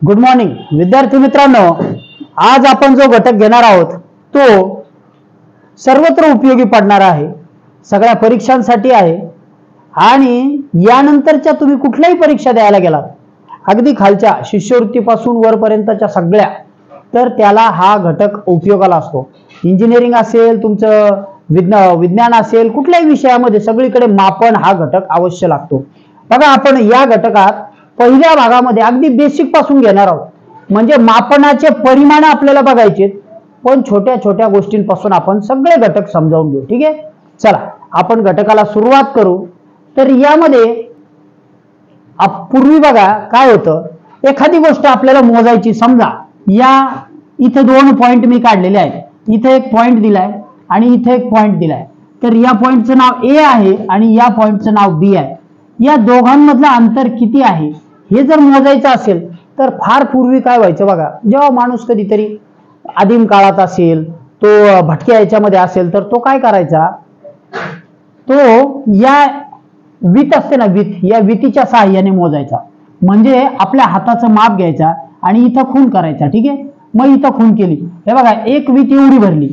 Good morning विद्यार्थी मित्रांनो, आज आपण जो घटक घेणार आहोत तो सर्वत्र उपयोगी पडणार आहे, सगळ्या परीक्षांसाठी आहे आणि यानंतरच्या तुम्ही कुठल्याही परीक्षा द्यायला गेलात, अगदी खालच्या शिष्यवृत्तीपासून वरपर्यंतच्या सगळ्या, तर त्याला हा घटक उपयोगाला असतो। इंजिनिअरिंग असेल, तुमचं विज्ञान असेल, कुठल्याही विषयामध्ये सगळीकडे मापन हा घटक अवश्य लागतो। बघा, आपण या घटकात पहिल्या भागामध्ये अगदी बेसिक पासून घेणार आहोत, म्हणजे मापनाचे परिमाण आपल्याला बघायचे, पण छोट्या छोट्या गोष्टींपासून आपण सगळे घटक समजावून घेऊ। ठीक आहे, चला आपण घटकाला सुरुवात करू। तर यामध्ये पूर्वी बघा काय होतं, एखादी गोष्ट आपल्याला मोजायची, समजा या इथे दोन पॉइंट मी काढलेले आहेत, इथे एक पॉइंट दिलाय आणि इथे एक पॉइंट दिलाय, तर या पॉइंटचं नाव ए आहे आणि या पॉइंटचं नाव बी आहे। या दोघांमधलं अंतर किती आहे हे जर मोजायचं असेल तर फार पूर्वी काय व्हायचं बघा, जेव्हा माणूस कधीतरी आदिम काळात असेल, तो भटक्या याच्यामध्ये असेल, तर तो काय करायचा, तो या वीत असते ना, वीत, या वीतीच्या सहाय्याने मोजायचा। म्हणजे आपल्या हाताचं माप घ्यायचा आणि इथं खून करायचा। ठीक आहे, मग इथं खून केली, हे बघा एक वीत एवढी भरली।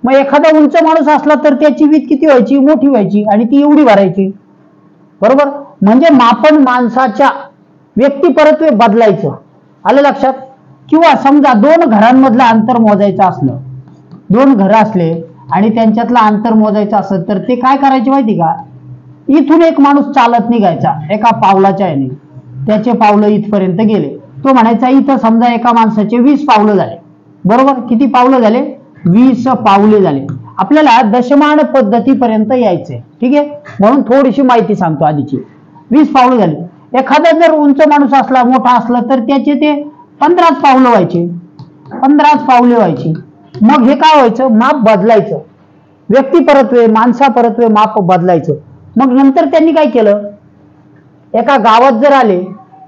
मग एखादा उंच माणूस असला तर त्याची वीत किती व्हायची, मोठी व्हायची आणि ती एवढी भरायची, बरोबर। म्हणजे मापन माणसाच्या व्यक्तिपरत्वे बदलायचं, आलं लक्षात। किंवा समजा दोन घरांमधलं अंतर मोजायचं असलं, दोन घरं असले आणि त्यांच्यातलं अंतर मोजायचं असलं, तर ते काय करायचे माहिती का, इथून एक माणूस चालत निघायचा एका पावलाच्या याने, त्याचे पावलं इथपर्यंत गेले, तो म्हणायचा इथं समजा एका माणसाचे 20 पावलं झाले, बरोबर। किती पावलं झाले, 20 पावले झाले। आपल्याला दशमान पद्धतीपर्यंत यायचंय, ठीक आहे, म्हणून थोडीशी माहिती सांगतो आधीची। 20 पावलं झाली। एखादा जर उंच माणूस असला, मोठा असला, तर त्याचे ते 15 पावलं व्हायचे, 15 पावले व्हायची। मग हे काय व्हायचं, माप बदलायचं, व्यक्तिपरत्वे माणसापरत्वे माप बदलायचं। मग नंतर त्यांनी काय केलं, एका गावात जर आले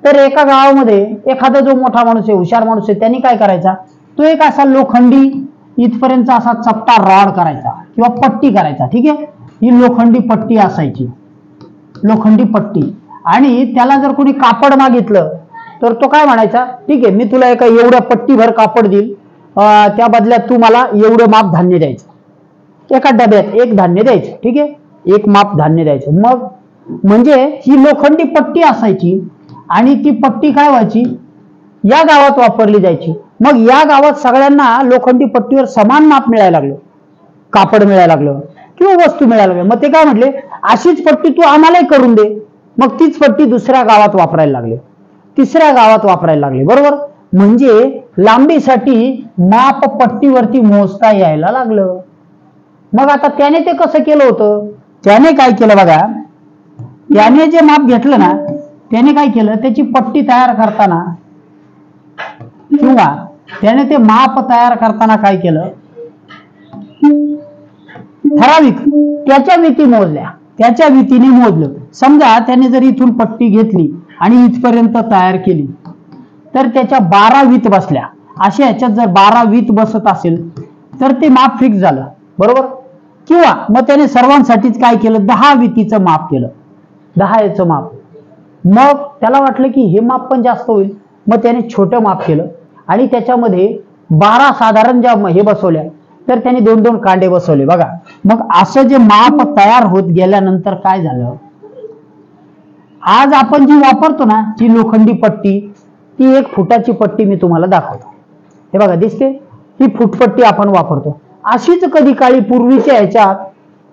तर एका गावामध्ये एखादा जो मोठा माणूस आहे, हुशार माणूस आहे, त्यांनी काय करायचा, तो एक असा लोखंडी इथपर्यंत असा चपटा रॉड करायचा किंवा पट्टी करायचा। ठीक आहे, ही लोखंडी पट्टी असायची, लोखंडी पट्टी। आणि त्याला जर कोणी कापड मागितलं तर तो काय म्हणायचा, ठीक आहे, मी तुला एका एवढ्या पट्टीभर कापड देईल, त्या बदल्यात तू मला एवढं माप धान्य द्यायचं, एका डब्यात एक धान्य द्यायचं, ठीक आहे, एक माप धान्य द्यायचं। मग म्हणजे ही लोखंडी पट्टी असायची आणि ती पट्टी काय व्हायची, या गावात वापरली जायची। मग या गावात सगळ्यांना लोखंडी पट्टीवर समान माप मिळायला लागलं, कापड मिळायला लागलं किंवा वस्तू मिळायला लागल्या। मग ते काय म्हटले, अशीच पट्टी तू आम्हालाही करून दे। मग तीच पट्टी दुसऱ्या गावात वापरायला लागले, तिसऱ्या गावात वापरायला लागले, बरोबर। म्हणजे लांबीसाठी माप पट्टीवरती मोजता यायला लागलं। मग आता त्याने ते कसं केलं होतं, त्याने काय केलं बघा, त्याने जे माप घेतलं ना, त्याने काय केलं, त्याची पट्टी तयार करताना किंवा त्याने ते माप तयार करताना काय केलं, ठराविक त्याच्या वीती मोजल्या, त्याच्या वीतीने मोजलं। समजा त्याने जर इथून पट्टी घेतली आणि इथपर्यंत तयार केली, तर त्याच्या 12 वीत बसल्या, अशा ह्याच्यात जर 12 वीत बसत असेल तर ते माप फिक्स झालं, बरोबर। किंवा मग त्याने सर्वांसाठीच काय केलं, 10 वीतीचं माप केलं, 10 याचं माप। मग त्याला वाटलं की हे माप पण जास्त होईल, मग त्याने छोटं माप केलं आणि त्याच्यामध्ये 12 साधारण ज्या हे बसवल्या, तर त्याने 2-2 कांडे बसवले, बघा। मग असं जे माप तयार होत गेल्यानंतर काय झालं, आज आपण जी वापरतो ना, जी लोखंडी पट्टी, ती 1 फुटाची पट्टी मी तुम्हाला दाखवतो, हे बघा दिसते, ही फुटपट्टी आपण वापरतो। अशीच कधी काळी पूर्वीच्या ह्याच्यात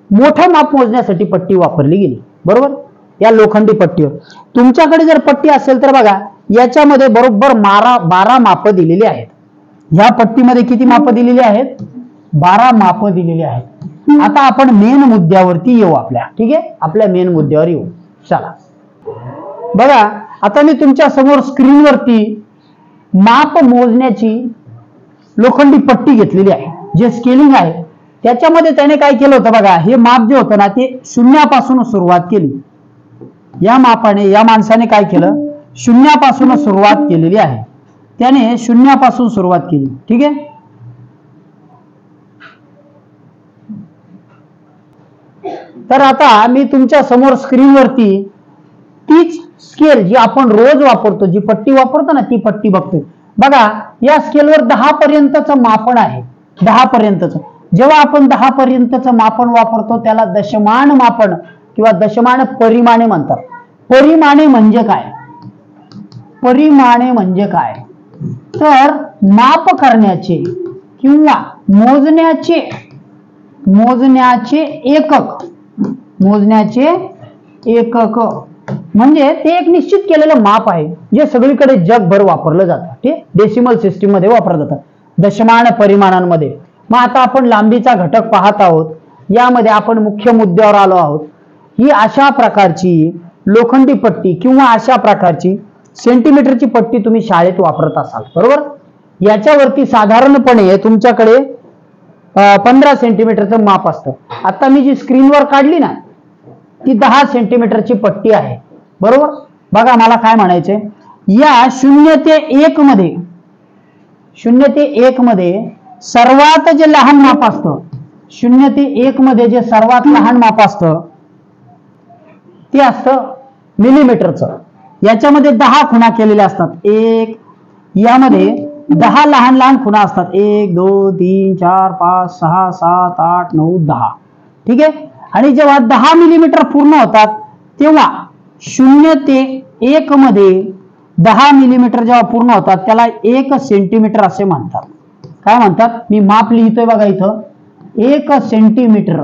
मोठं माप मोजण्यासाठी पट्टी वापरली गेली, बरोबर, या लोखंडी पट्टीवर। तुमच्याकडे जर पट्टी असेल तर बघा, याच्यामध्ये बरोबर 12 माप दिलेली आहेत। ह्या पट्टीमध्ये किती माप दिलेली आहेत, 12 माप दिलेली आहेत। आता आपण मेन मुद्द्यावरती येऊ आपल्या, ठीक आहे, आपल्या मेन मुद्द्यावर येऊ, चला। बघा, आता मी तुमच्या समोर स्क्रीनवरती माप मोजण्याची लोखंडी पट्टी घेतलेली आहे, जे स्केलिंग आहे त्याच्यामध्ये त्याने काय केलं होतं बघा, हे माप जे होतं ना, ते शून्यापासून सुरुवात केली। या मापाने, या माणसाने काय केलं, शून्यापासून सुरुवात केलेली आहे, त्याने शून्यापासून सुरुवात केली, ठीक आहे। तर आता मी तुमच्या समोर स्क्रीनवरती तीच स्केल जी आपण रोज वापरतो, जी पट्टी वापरतो ना, ती पट्टी बघतोय. बघा या स्केलवर 10 पर्यंतचं मापन आहे, 10 पर्यंतचं. जेव्हा आपण 10 पर्यंतचं मापन वापरतो त्याला दशमान मापन किंवा दशमान परिमाणे म्हणतात. परिमाणे म्हणजे काय? परिमाणे म्हणजे काय तर माप करण्याचे किंवा मोजण्याचे एकक म्हणजे ते एक निश्चित केलेलं माप आहे जे सगळीकडे जगभर वापरलं जातं. ते डेसिमल सिस्टीम मध्ये वापरलं जातं, दशमान परिमाणांमध्ये. मग आता आपण लांबीचा घटक पाहत आहोत, यामध्ये आपण मुख्य मुद्द्यावर आलो आहोत. ही अशा प्रकारची लोखंडी पट्टी किंवा अशा प्रकारची सेंटीमीटरची पट्टी तुम्ही शाळेत वापरत असाल, बरोबर. याच्यावरती साधारणपणे तुमच्याकडे 15 सेंटीमीटरचं माप असतं. आता मी जी स्क्रीनवर काढली ना ती 10 सेंटीमीटरची पट्टी आहे, बरोबर. बघा मला काय म्हणायचंय, या 0 ते 1 मध्ये सर्वात जे लहान माप असतं, 0 ते 1 मध्ये जे सर्वात लहान माप असतं ते असतं मिलीमीटरचं. याच्यामध्ये 10 खुणा केलेल्या असतात. यामध्ये 10 लहान लहान खुणा असतात. 1 2 3 4 5 6 7 8 9 10. ठीक आहे. आणि जेव्हा 10 मिलीमीटर पूर्ण होतात तेव्हा 0 ते 1 मध्ये 10 मिलीमीटर जेव्हा पूर्ण होतात त्याला 1 सेंटीमीटर असे म्हणतात. काय म्हणतात? मी माप लिहितोय बघा इथं, 1 सेंटीमीटर.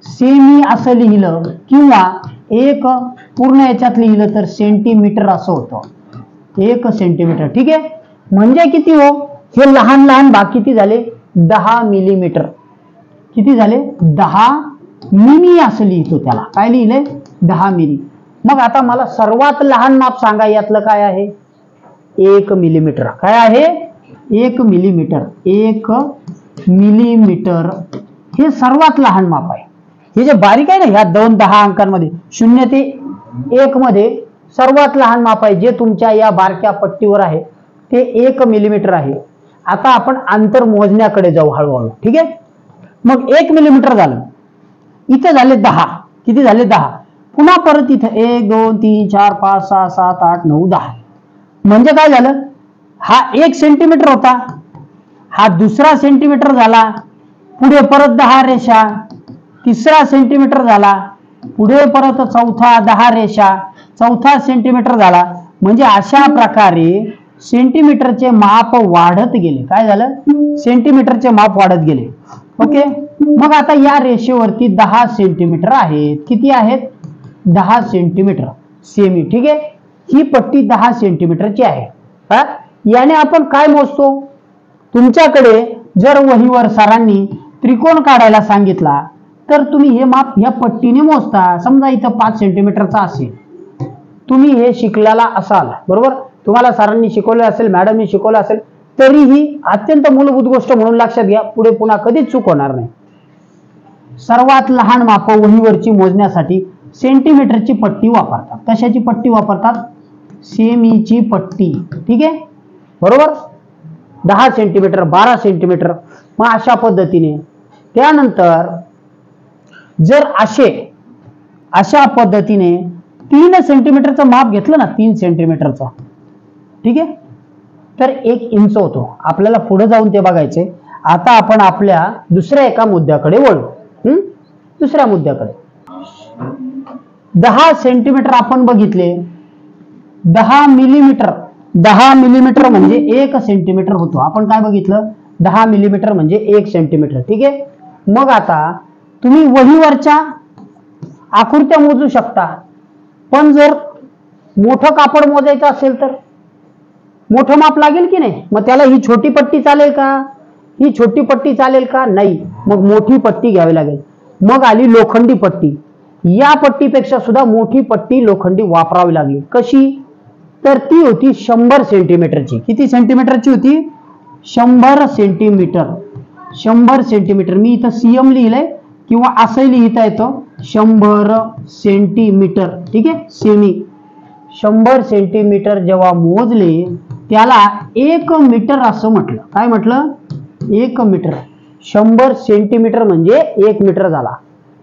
सेमी असं लिहिलं किंवा 1 पूर्ण याच्यात लिहिलं तर सेंटीमीटर असं होतं, 1 सेंटीमीटर. ठीक आहे. म्हणजे किती हो, हे लहान लहान भाग किती झाले? 10 मिलीमीटर. किती झाले? 10 मिली असं लिहितो त्याला. काय लिहिले? 10 मिली. मग आता मला सर्वात लहान माप सांगा, यातलं काय आहे? 1 मिलीमीटर. काय आहे? 1 मिलीमीटर. 1 मिलीमीटर हे सर्वात लहान माप आहे. हे जे बारीक आहे ना ह्या 2-10 अंकांमध्ये 0 ते 1 मध्ये सर्वात लहान माप आहे जे तुमच्या या बारक्या पट्टीवर आहे ते 1 मिलीमीटर आहे. आता आपण अंतर मोजण्याकडे जाऊ हळूहळू. ठीक आहे. मग 1 मिलीमीटर झालं, इथे झाले 10. किती झाले? 10. पुन्हा परत इथं 1 2 3 4 5 6 7 8 9 10. म्हणजे काय झालं? हा 1 सेंटीमीटर होता, हा दुसरा सेंटीमीटर झाला, पुढे परत 10 रेषा, तिसरा सेंटीमीटर झाला, पुढे परत चौथा 10 रेषा, चौथा सेंटीमीटर झाला. म्हणजे अशा प्रकारे सेंटीमीटरचे माप वाढत गेले. काय झालं? सेंटीमीटरचे माप वाढत गेले. ओके. मग आता या रेषेवरती 10 सेंटीमीटर आहेत. किती आहेत? 10 सेंटीमीटर सेमी. ठीक आहे. ही पट्टी 10 सेंटीमीटरची आहे. याने आपण काय मोजतो? तुमच्याकडे जर वहीवर सरांनी त्रिकोण काढायला सांगितला तर तुम्ही हे माप या पट्टीने मोजता. समजा इथं 5 सेंटीमीटरचा असेल, तुम्ही हे शिकलेला असाल, बरोबर. तुम्हाला सरांनी शिकवलं असेल, मॅडमनी शिकवलं असेल, तरीही अत्यंत मूलभूत गोष्ट म्हणून लक्षात घ्या, पुढे पुन्हा कधीच चूक होणार नाही. सर्वात लहान माप वहीवरची मोजण्यासाठी सेंटीमीटरची पट्टी वापरतात. कशाची पट्टी वापरतात? सेमीची पट्टी. ठीक आहे, बरोबर. 10 सेंटीमीटर, 12 सेंटीमीटर. मग अशा पद्धतीने त्यानंतर जर अशा पद्धतीने 3 सेंटीमीटरचं माप घेतलं ना, 3 सेंटीमीटरचं, ठीक आहे, तर 1 इंच होतो. आपल्याला पुढे जाऊन ते बघायचे. आता आपण आपल्या दुसऱ्या एका मुद्द्याकडे वळू. दुसऱ्या मुद्द्याकडे 10 सेंटीमीटर आपण बघितले. 10 मिलीमीटर म्हणजे 1 सेंटीमीटर होतो. आपण काय बघितलं? 10 मिलीमीटर म्हणजे 1 सेंटीमीटर. ठीक आहे. मग आता तुम्ही वहीवरच्या आकृत्या मोजू शकता, पण जर मोठं कापड मोजायचं असेल तर मोठं माप लागेल की नाही? मग त्याला ही छोटी पट्टी चालेल का? ही छोटी पट्टी चालेल का? नाही. मग मोठी पट्टी घ्यावी लागेल. मग आली लोखंडी पट्टी. या पट्टीपेक्षा सुद्धा मोठी पट्टी लोखंडी वापरावी लागली. कशी? तर ती होती 100 सेंटीमीटरची. किती सेंटीमीटरची होती? 100 सेंटीमीटर. 100 सेंटीमीटर. मी इथं सीएम लिहिलंय किंवा असंही लिहिता येतं 100 सेंटीमीटर. ठीक आहे, सेमी. 100 सेंटीमीटर जेव्हा मोजले त्याला 1 मीटर असं म्हटलं. काय म्हटलं? 1 मीटर. 100 सेंटीमीटर म्हणजे 1 मीटर झाला.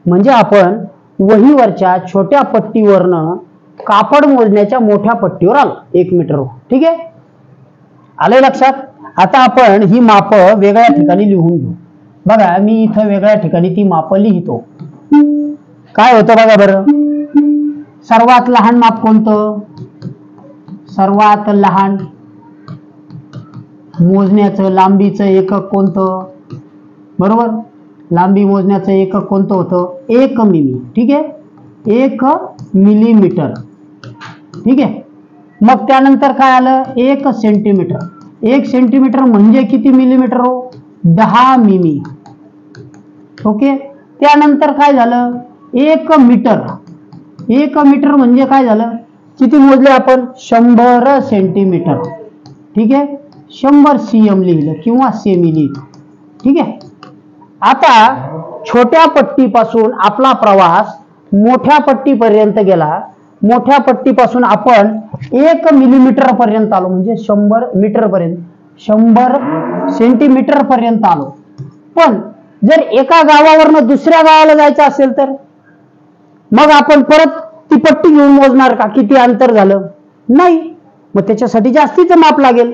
म्हणजे आपण वहीवरच्या छोट्या पट्टीवरनं कापड मोजण्याच्या मोठ्या पट्टीवर आलो 1 मीटर. ठीक आहे, आलंय लक्षात. आता आपण ही माप वेगळ्या ठिकाणी लिहून घेऊ. बघा मी इथं वेगळ्या ठिकाणी ती माप लिहितो. काय होतं बघा बरं. सर्वात लहान माप कोणतं? सर्वात लहान मोजण्याचं लांबीचं एकक कोणतं? बरोबर, लांबी मोजण्याचं एकक कोणतं होतं? 1 मिली. ठीक आहे, 1 मिलीमीटर. ठीक आहे, मग त्यानंतर काय आलं? 1 सेंटीमीटर. 1 सेंटीमीटर म्हणजे किती मिलीमीटर हो? 10 मिमी. ओके, त्यानंतर काय झालं? 1 मीटर. 1 मीटर म्हणजे काय झालं? किती मोजले आपण? 100 सेंटीमीटर. ठीक आहे, 100 सीएम लिहिलं किंवा सेमी लिहिलं. ठीक आहे, आता छोट्या पट्टीपासून आपला प्रवास मोठ्या पट्टीपर्यंत गेला. मोठ्या पट्टीपासून आपण 1 मिलीमीटर पर्यंत आलो, म्हणजे 100 मीटर पर्यंत, 100 सेंटीमीटर पर्यंत आलो. पण जर एका गावावरनं दुसऱ्या गावाला जायचं असेल तर मग आपण परत ती पट्टी घेऊन मोजणार का किती अंतर झालं? नाही. मग त्याच्यासाठी जास्तीचं माप लागेल.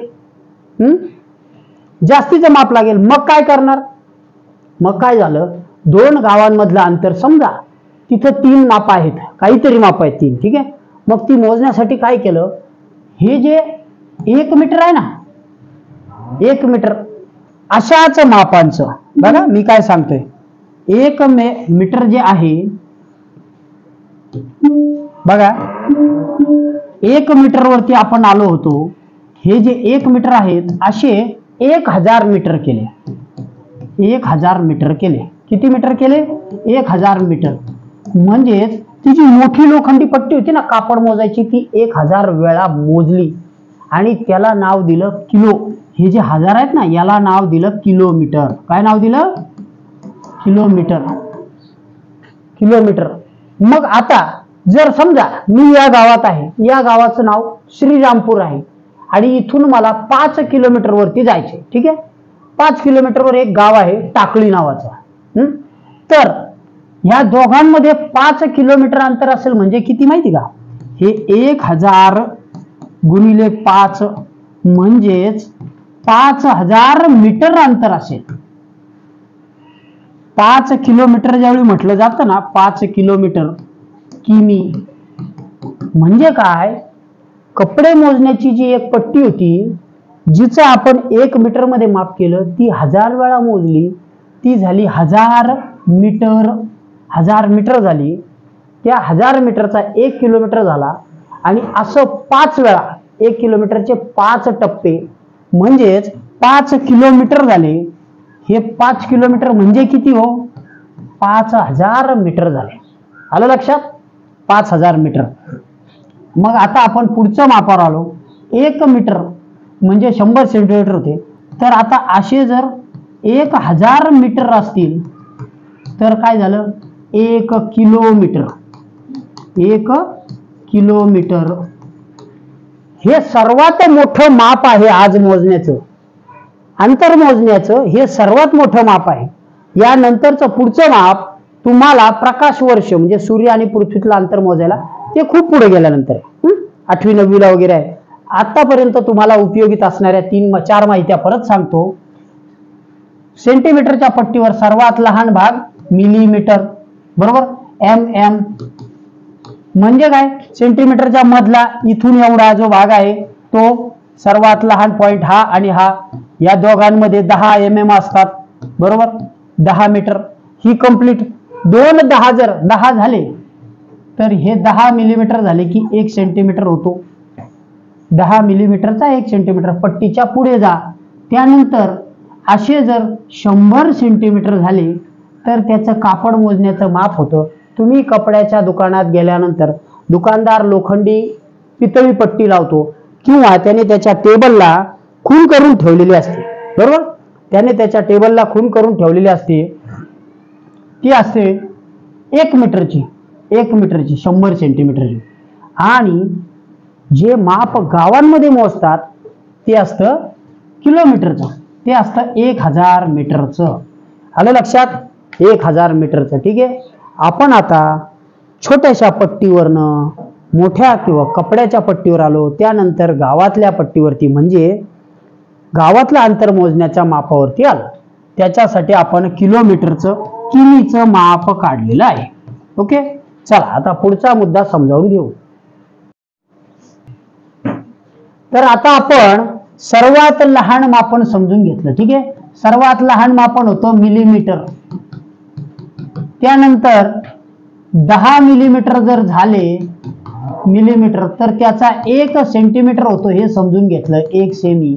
जास्तीचं माप लागेल. मग काय करणार? मग काय झालं? 2 गावांमधलं अंतर समजा तिथं 3 माप आहेत, काहीतरी माप आहेत 3. ठीक आहे, मग ती मोजण्यासाठी काय केलं? हे जे 1 मीटर आहे ना, 1 मीटर अशाच मापांचं बघा मी काय सांगतोय. 1 मीटर जे आहे बघा, 1 मीटर वरती आपण आलो होतो. हे जे 1 मीटर आहेत असे 1000 मीटर केले. 1000 मीटर केले. किती मीटर केले? 1000 मीटर. म्हणजेच ती जी मोठी लोखंडी पट्टी होती ना कापड मोजायची, ती 1000 वेळा मोजली आणि त्याला नाव दिलं किलो. हे जे 1000 आहेत ना याला नाव दिलं किलोमीटर. काय नाव दिलं? किलोमीटर. किलोमीटर. मग आता जर समजा मी या गावात आहे, या गावाचं नाव श्रीरामपूर आहे आणि इथून मला 5 किलोमीटर वरती जायचे. ठीक आहे, 5 किलोमीटरवर एक गाव आहे टाकळी नावाचं. तर ह्या दोघांमध्ये 5 किलोमीटर अंतर असेल म्हणजे किती माहिती का? हे 1000 गुणिले 5 म्हणजेच 5000 मीटर अंतर असेल. 5 किलोमीटर ज्यावेळी म्हटलं जातं ना, 5 किलोमीटर किमी म्हणजे काय? कपडे मोजण्याची जी एक पट्टी होती जिचं आपण 1 मीटर मध्ये माप केलं, ती 1000 वेळा मोजली, ती झाली 1000 मीटर. 1000 मीटर झाली. त्या 1000 मीटरचा 1 किलोमीटर झाला आणि असं 5 वेळा 1 किलोमीटरचे 5 टप्पे म्हणजेच 5 किलोमीटर झाले. हे 5 किलोमीटर म्हणजे किती हो? 5000 मीटर झाले. आलं लक्षात? 5000 मीटर. मग आता आपण पुढचं मापावर आलो. 1 मीटर म्हणजे 100 सेंटीमीटर होते. तर आता असे जर 1000 मीटर असतील तर काय झालं? 1 किलोमीटर. 1 किलोमीटर हे सर्वात मोठं माप आहे आज मोजण्याचं. अंतर मोजण्याचं हे सर्वात मोठं माप आहे. यानंतरचं पुढचं माप तुम्हाला प्रकाश वर्ष म्हणजे सूर्य आणि पृथ्वीतलं अंतर मोजायला ते खूप पुढे गेल्यानंतर 8वी 9वीला वगैरे आहे. आतापर्यंत तुम्हाला उपयोगित असणाऱ्या 3-4 माहित्या परत सांगतो. सेंटीमीटरच्या पट्टीवर सर्वात लहान भाग मिलीमीटर. बरोबर, mm म्हणजे काय? सेंटीमीटरच्या मधला इथून एवढा जो भाग आहे तो सर्वात लहान पॉइंट हा आणि हा. या दोघांमध्ये 10 mm असतात. बरोबर, 10 मीटर ही कंप्लीट. 2 10 जर 10 झाले तर हे 10 मिलीमीटर झाले की 1 सेंटीमीटर होतो. 10 मिलीमीटरचा 1 सेंटीमीटर. पट्टीच्या पुढे जा. त्यानंतर असे जर 100 सेंटीमीटर झाले तर त्याचं कापड मोजण्याचं माप होतं. तुम्ही कपड्याच्या दुकानात गेल्यानंतर दुकानदार लोखंडी पितळी पट्टी लावतो किंवा त्याने त्याच्या टेबलला खून करून ठेवलेली असते. बरोबर, त्याने त्याच्या टेबलला खून करून ठेवलेली असते. ती असते 1 मीटरची. 1 मीटरची 100 सेंटीमीटरची. आणि जे माप गावांमध्ये मोजतात ते असतं किलोमीटरचं. ते असतं 1000 मीटरचं. आलं लक्षात? 1000 मीटरचं. ठीक आहे, आपण आता छोट्याशा पट्टीवरनं मोठ्या किंवा कपड्याच्या पट्टीवर आलो, त्यानंतर गावातल्या पट्टीवरती म्हणजे गावातलं अंतर मोजण्याच्या मापावरती आलो, त्याच्यासाठी आपण किलोमीटरचं किमीचं माप काढलेलं आहे. ओके, चला आता पुढचा मुद्दा समजावून घेऊ. तर आता आपण सर्वात लहान मापन समजून घेतलं. ठीक आहे, सर्वात लहान मापन होतं मिलीमीटर. त्यानंतर 10 मिलीमीटर जर झाले मिलीमीटर तर त्याचा 1 सेंटीमीटर होतो हे समजून घेतलं, 1 सेमी.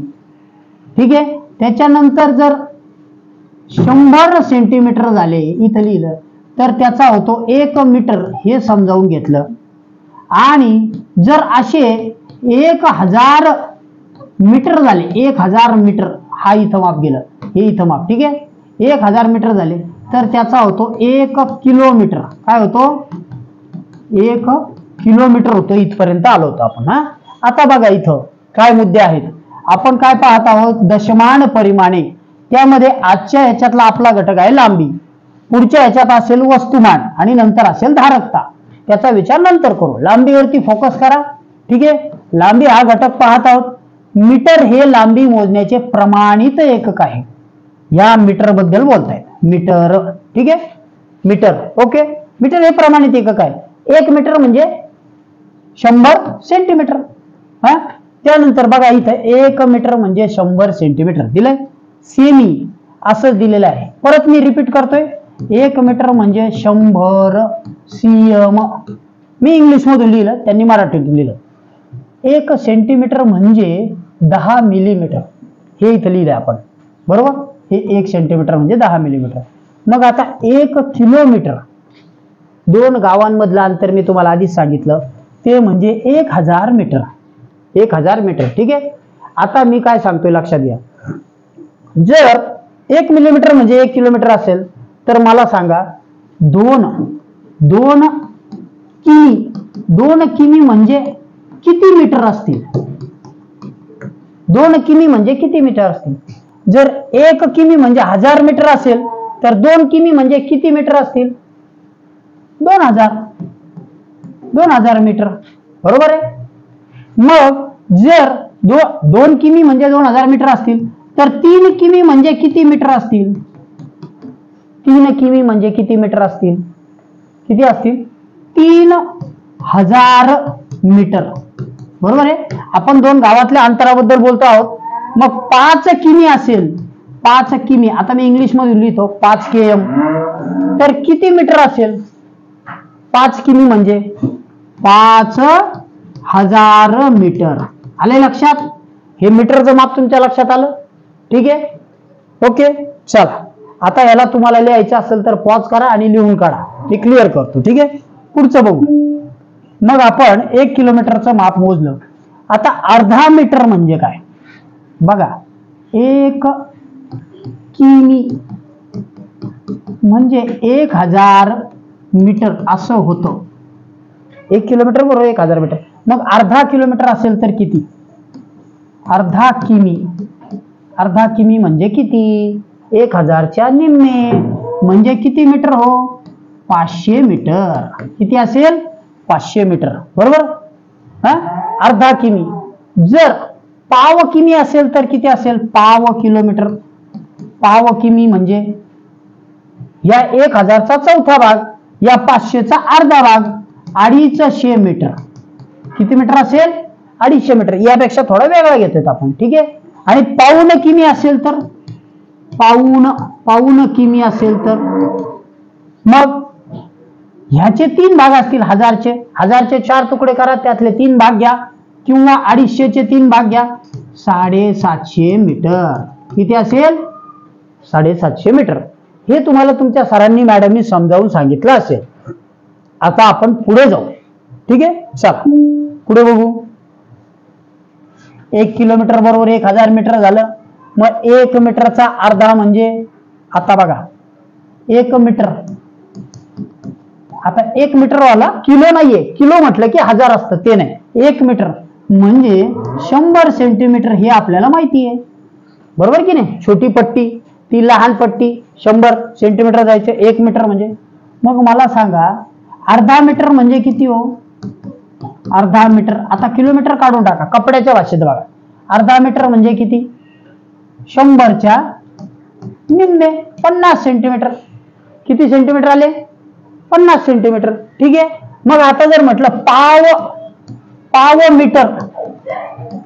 ठीक आहे, त्याच्यानंतर जर 100 सेंटीमीटर झाले इथं लिहिलं तर त्याचा होतो 1 मीटर हे समजावून घेतलं. आणि जर असे 1000 मीटर झाले, 1000 मीटर हा इथं माप गेलं, हे इथं माप. ठीक आहे, 1000 मीटर झाले तर त्याचा होतो 1 किलोमीटर. काय होतो? 1 किलोमीटर होतो. इथपर्यंत आलो होतो आपण. आता बघा इथं काय मुद्दे आहेत. आपण काय पाहत आहोत? दशमान परिमाणे. त्यामध्ये आजच्या ह्याच्यातला आपला घटक आहे लांबी, पुढच्या ह्याच्यात असेल वस्तुमान आणि नंतर असेल धारकता. त्याचा विचार नंतर करू, लांबीवरती फोकस करा. ठीक आहे, लांबी हा घटक पाहत आहोत. मीटर हे लांबी मोजण्याचे प्रमाणित एकक आहे. या मीटर बद्दल बोलतायत, मीटर. ठीक आहे, मीटर. ओके, मीटर हे प्रमाणित एकक आहे. 1 मीटर म्हणजे 100 सेंटीमीटर. त्यानंतर बघा इथं 1 मीटर म्हणजे 100 सेंटीमीटर दिलंय. सेमी असं दिलेलं आहे. परत मी रिपीट करतोय, 1 मीटर म्हणजे 100 सीएम. मी इंग्लिश मधून लिहिलं, त्यांनी मराठीतून लिहिलं. 1 सेंटीमीटर म्हणजे 10 मिलीमीटर हे इथं लिहिलंय आपण, बरोबर. हे 1 सेंटीमीटर म्हणजे 10 मिलीमीटर. मग आता 1 किलोमीटर, 2 गावांमधलं अंतर मी तुम्हाला आधीच सांगितलं, ते म्हणजे 1000 मीटर. 1000 मीटर. ठीक आहे, आता मी काय सांगतोय लक्षात घ्या. जर 1 मिलीमीटर म्हणजे 1 किलोमीटर असेल तर मला सांगा 2 किमी म्हणजे किती मीटर असतील? 2 किमी म्हणजे किती मीटर असतील? जर 1 किमी म्हणजे 1000 मीटर असेल तर 2 किमी म्हणजे किती मीटर असतील? 2000 मीटर, बरोबर आहे. मग जर 2 किमी म्हणजे 2000 मीटर असतील तर 3 किमी म्हणजे किती मीटर असतील? 3 किमी म्हणजे किती मीटर असतील? किती असतील? 3000 मीटर, बरोबर आहे. आपण 2 गावातल्या अंतराबद्दल बोलतो आहोत. मग 5 किमी असेल, 5 किमी, आता मी इंग्लिश मध्ये लिहितो 5 km, तर किती मीटर असेल? 5 किमी म्हणजे 5000 मीटर. आले लक्षात? हे मीटरचं माप तुमच्या लक्षात आलं? ठीक आहे, ओके. चला आता याला तुम्हाला लिहायचं असेल तर पॉज करा आणि लिहून काढा, मी क्लिअर करतो. ठीक आहे, पुढचं बघू. मग आपण 1 किलोमीटरचं माप मोजलं. आता अर्धा मीटर म्हणजे काय बघा. 1 किमी म्हणजे 1000 मीटर असं होतं. 1 किलोमीटर बरोबर 1000 मीटर. मग अर्धा किलोमीटर असेल तर किती? अर्धा किमी म्हणजे किती? 1000च्या निम्मे म्हणजे किती मीटर हो? 500 मीटर. किती असेल? 500 मीटर, बरोबर. अर्धा किमी. जर पाव किमी असेल तर किती असेल? पाव किलोमीटर. पाव किमी म्हणजे या 1000चा चौथा भाग, या 500चा अर्धा भाग, 250 मीटर. किती मीटर असेल? 250 मीटर. यापेक्षा थोडा वेगळा घेतोय आपण. ठीक आहे. आणि पाऊण किमी असेल तर, पाऊण किमी असेल तर मग ह्याचे 3 भाग असतील. 1000चे 4 तुकडे करा, त्यातले 3 भाग घ्या, किंवा 250चे 3 भाग घ्या. 750 मीटर. किती असेल? 750 मीटर. हे तुम्हाला तुमच्या सरांनी मॅडमनी समजावून सांगितलं असेल. आता आपण पुढे जाऊ. ठीक आहे, चला पुढे बघू. 1 किलोमीटर बरोबर 1000 मीटर झालं. मग 1 मीटरचा अर्धा म्हणजे, आता बघा 1 मीटर, आता 1 मीटर वाला किलो नाहीये, किलो म्हटलं की 1000 असतं, ते नाही. 1 मीटर म्हणजे 100 सेंटीमीटर हे आपल्याला माहिती आहे, बरोबर की नाही. छोटी पट्टी, ती लहान पट्टी, 100 सेंटीमीटर जायचं 1 मीटर म्हणजे. मग मला सांगा अर्धा मीटर म्हणजे किती हो? अर्धा मीटर. आता किलोमीटर काढून टाका, कपड्याच्या भाषेत बघा. अर्धा मीटर म्हणजे किती? 100च्या निम्मे 50 सेंटीमीटर. किती सेंटीमीटर आले? 50 सेंटीमीटर. ठीक आहे. मग आता जर म्हटलं पाव मीटर,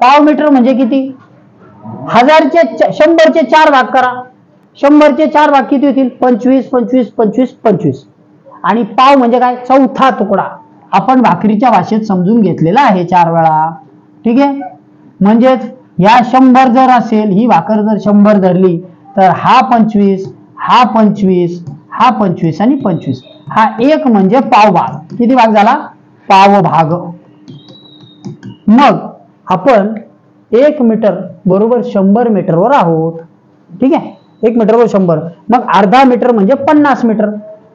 पाव मीटर म्हणजे किती? 100चे 4 भाग करा. 100चे 4 भाग किती होतील? 25 25 25 25. आणि पाव म्हणजे काय? चौथा तुकडा. आपण भाकरीच्या भाषेत समजून घेतलेला आहे 4 वेळा. ठीक आहे. म्हणजेच या 100 जर असेल, ही भाकर जर 100 धरली तर हा 25, हा 25, हा 25 आणि 25. हा एक म्हणजे पाव भाग. किती भाग झाला? पाव भाग. मग आपण 1 मीटर बरोबर 100 मीटरवर आहोत. ठीक आहे. 1 मीटरवर 100. मग अर्धा मीटर म्हणजे 50 मीटर.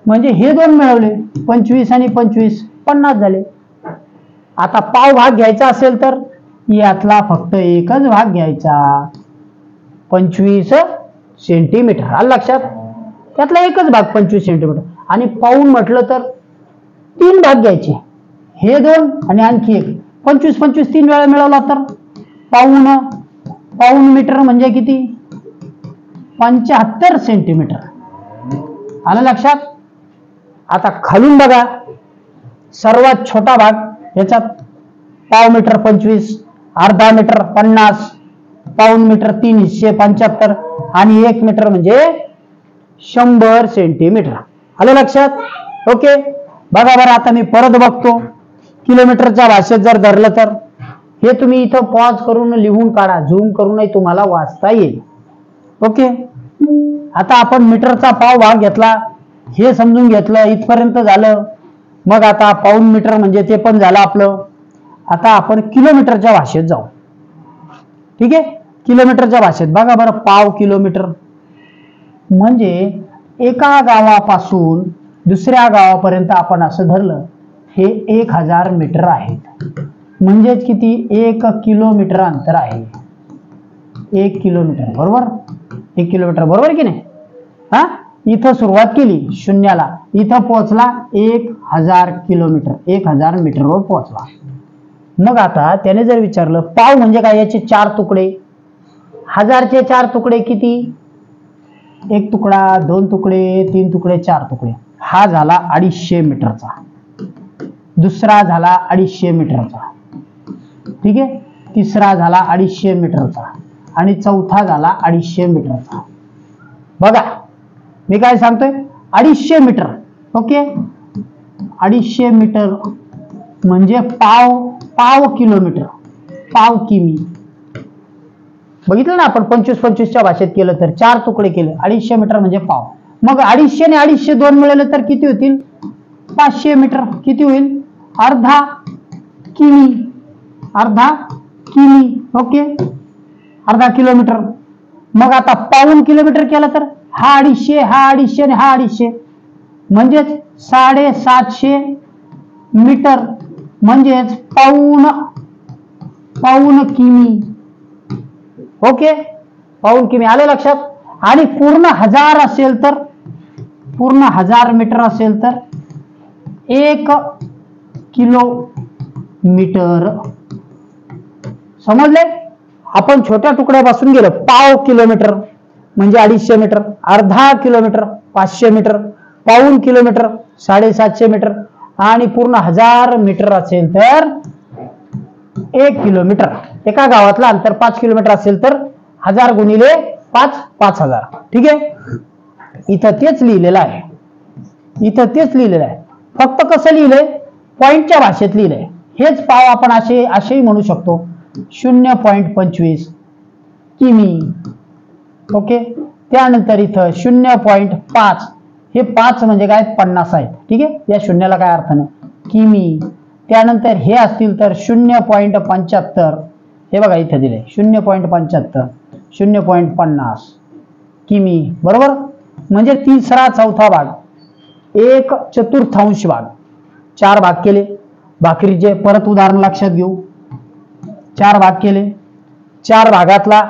म्हणजे हे दोन मिळवले, 25 आणि 25 50 झाले. आता पाव भाग घ्यायचा असेल तर यातला फक्त एकच भाग घ्यायचा, 25 सेंटीमीटर. आलं लक्षात? त्यातला एकच भाग 25 सेंटीमीटर. आणि पाऊण म्हटलं तर 3 भाग घ्यायचे, हे 2 आणि आणखी एक. 25 25 3 वेळा मिळवला तर पाऊण मीटर म्हणजे किती? 75 सेंटीमीटर. आलं लक्षात? आता खालून बघा, सर्वात छोटा भाग याच्यात पाव मीटर 25, अर्धा मीटर 50, पाऊण मीटर 3 हिस्से 75 आणि 1 मीटर म्हणजे 100 सेंटीमीटर. आलं लक्षात? ओके. बघा बरं, आता मी परत बघतो. किलोमीटरच्या भाषेत जर धरलं तर हे तुम्ही इथं पॉज करून लिहून काढा, झूम करूनही तुम्हाला वाचता येईल. ओके. आता आपण मीटरचा पाव भाग घेतला, हे समजून घेतलं, इथपर्यंत झालं. मग आता पाऊण मीटर म्हणजे ते पण झालं आपलं. आता आपण किलोमीटरच्या भाषेत जाऊ. ठीक आहे. किलोमीटरच्या भाषेत बघा बरं, पाव किलोमीटर म्हणजे एका गावापासून दुसऱ्या गावापर्यंत आपण असं धरलं, हे 1000 मीटर आहेत. म्हणजेच किती? 1 किलोमीटर अंतर आहे. 1 किलोमीटर बरोबर. 1 किलोमीटर बरोबर की नाही? हा, इथं सुरुवात केली शून्याला, इथं पोहोचला 1000 किलोमीटर, 1000 मीटरवर पोहोचला. मग आता त्याने जर विचारलं पाव म्हणजे काय, याचे 4 तुकडे, 1000चे 4 तुकडे किती? 1 तुकडा, 2 तुकडे, 3 तुकडे, 4 तुकडे. हा झाला 250 मीटरचा, दुसरा झाला 250 मीटरचा. ठीक आहे. तिसरा झाला 250 मीटरचा आणि चौथा झाला 250 मीटरचा. बघा मी काय सांगतोय, 250 मीटर. ओके. 250 मीटर म्हणजे पाव किलोमीटर, पाव किमी. बघितलं ना आपण, 25 25च्या भाषेत केलं तर 4 तुकडे केले, 250 मीटर म्हणजे पाव. मग 250 ने 250 2 मिळाले तर किती होतील? 500 मीटर. किती होईल? अर्धा किमी. अर्धा किमी. ओके. अर्धा किलोमीटर. मग आता पाऊण किलोमीटर केलं तर हा 250, हा 250 आणि हा 250 म्हणजेच 750 मीटर म्हणजेच पाऊण किमी. ओके. पाऊण किमी. आले लक्षात? आणि पूर्ण 1000 असेल तर, पूर्ण 1000 मीटर असेल तर 1 किलोमीटर. समजले? आपण छोट्या तुकड्यापासून गेलो. पाव किलोमीटर म्हणजे 250 मीटर, अर्धा किलोमीटर 500 मीटर, पाऊण किलोमीटर 750 मीटर आणि पूर्ण 1000 मीटर असेल तर 1 किलोमीटर. एका गावातलं अंतर 5 किलोमीटर असेल तर 1000 गुणिले 5 5000. ठीक आहे. इथं तेच लिहिलेलं आहे, इथं तेच लिहिलेलं आहे. फक्त कसं लिहिलंय? पॉइंटच्या भाषेत लिहिलंय. हेच पाव आपण असेही म्हणू शकतो, 0.25 किमी. ओके. त्यानंतर इथं 0.5, हे 5 म्हणजे काय? 50 आहेत. ठीक आहे. या शून्याला काय अर्थ नाही. किमी. त्यानंतर हे असतील तर 0.75, हे बघा इथे दिले 0.75, 0.50 किमी. बरोबर. म्हणजे तिसरा चौथा भाग, 1/4 भाग. 4 भाग केले भाकरीचे. परत उदाहरण लक्षात घेऊ. 4 भाग केले, 4 भागातला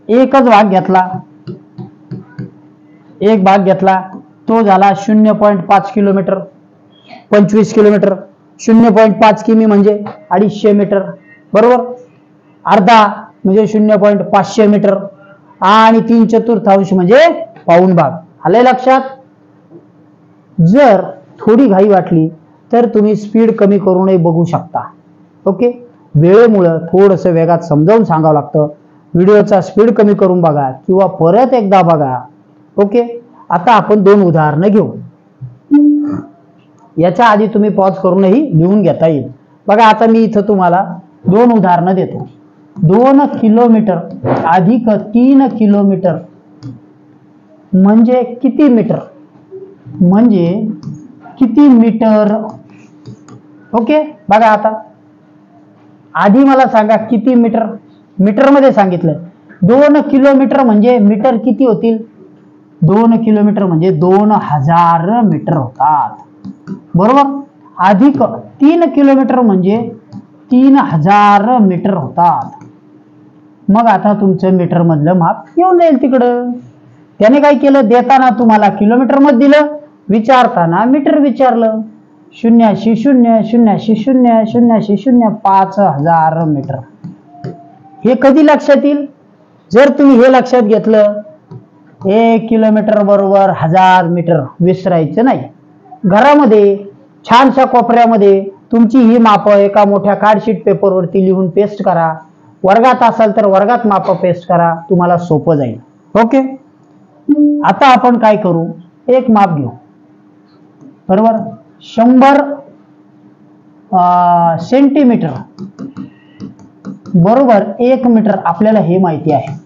एकच भाग घेतला, एक भाग घेतला, तो झाला 0.5 किलोमीटर, 25 किलोमीटर. 0.5 किमी म्हणजे 250 मीटर, बरोबर. अर्धा म्हणजे 0.500 मीटर आणि 3/4 म्हणजे पाऊण भाग. आलंय लक्षात. जर थोडी घाई वाटली तर तुम्ही स्पीड कमी करूनही बघू शकता. ओके, वेळेमुळे थोडस वेगात समजावून सांगावं लागतं. व्हिडिओचा स्पीड कमी करून बघा किंवा परत एकदा बघा. ओके, आता आपण 2 उदाहरणं घेऊ. याच्या आधी तुम्ही पॉज करूनही लिहून घेता येईल. बघा, आता मी इथं तुम्हाला 2 उदाहरणं देतो. 2 किलोमीटर अधिक 3 किलोमीटर म्हणजे किती मीटर, म्हणजे किती मीटर. ओके, बघा आता आधी मला सांगा किती मीटर. मीटर मध्ये सांगितलं. 2 किलोमीटर म्हणजे मीटर किती होतील. 2 किलोमीटर म्हणजे 2000 मीटर होतात, बरोबर. अधिक 3 किलोमीटर म्हणजे 3000 मीटर होतात. मग आता तुमचं मीटर मधलं माप येऊन जाईल तिकडं. त्याने काय केलं, देताना तुम्हाला किलोमीटर मध्ये दिलं, विचारताना मीटर विचारलं. 0.00000000 5000 मीटर. हे कधी लक्षात येईल, जर तुम्ही हे लक्षात घेतलं 1 किलोमीटर बरोबर 1000 मीटर. विसरायचं नाही. घरामध्ये छानशा कोपऱ्यामध्ये तुमची ही माप एका मोठ्या कार्डशीट पेपरवरती लिहून पेस्ट करा. वर्गात असाल तर वर्गात माप पेस्ट करा, तुम्हाला सोपं जाईल. ओके, आता आपण काय करू, एक माप घेऊ, बरोबर. 100 सेंटीमीटर बरोबर 1 मीटर. आपल्याला हे माहिती आहे,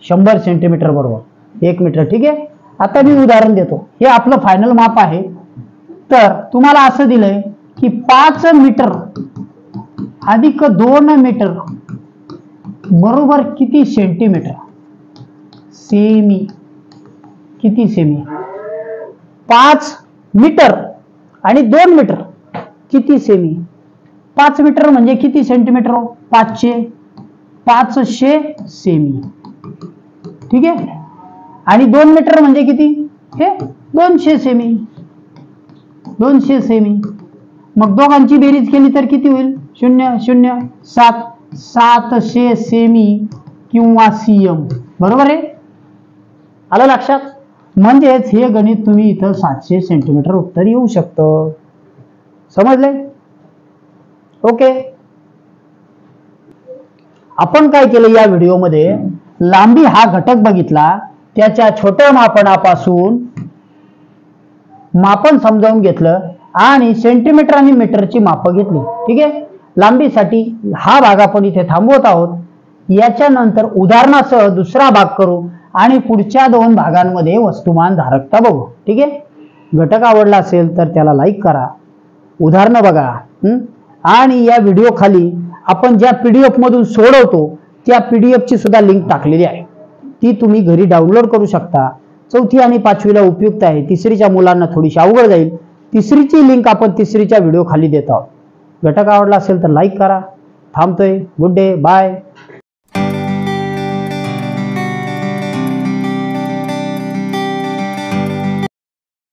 100 सेंटीमीटर बरोबर 1 मीटर. ठीक आहे, आता मी उदाहरण देतो. हे आपलं फायनल माप आहे. तर तुम्हाला असं दिलंय की 5 मीटर अधिक 2 मीटर बरोबर किती सेंटीमीटर. सेमी. किती सेमी. 5 मीटर आणि 2 मीटर किती सेमी. 5 मीटर म्हणजे किती सेंटीमीटर. 500 सेमी. ठीक आहे, आणि 2 मीटर म्हणजे किती, हे 200 सेमी. 200 सेमी. मग दोघांची बेरीज केली तर किती होईल. 0.07 700 सेमी किंवा सीएम, बरोबर आहे. आलं लक्षात. म्हणजेच हे गणित तुम्ही इथं 700 सेंटीमीटर उत्तर येऊ शकतं. समजले. ओके, आपण काय केलं या व्हिडिओमध्ये, लांबी हा घटक बघितला, त्याच्या छोट्या मापनापासून मापन समजावून घेतलं आणि सेंटीमीटर आणि मीटरची माप घेतली. ठीक आहे, लांबीसाठी हा भाग आपण इथे थांबवत आहोत. याच्यानंतर उदाहरणासह दुसरा भाग करू आणि पुढच्या 2 भागांमध्ये वस्तुमान धारकता बघू. ठीक आहे, घटक आवडला असेल तर त्याला लाईक करा, उदाहरणं बघा, आणि या व्हिडिओ खाली आपण ज्या PDF मधून सोडवतो त्या PDF ची सुद्धा लिंक टाकलेली आहे. ती तुम्ही घरी डाउनलोड करू शकता. 4थी आणि 5वीला उपयुक्त आहे. 3रीच्या मुलांना थोडीशी अवघड जाईल. 3रीची लिंक आपण 3रीच्या व्हिडिओ खाली देत आहोत. घटक आवडला असेल तर लाईक करा. थांबतोय. Good day, bye.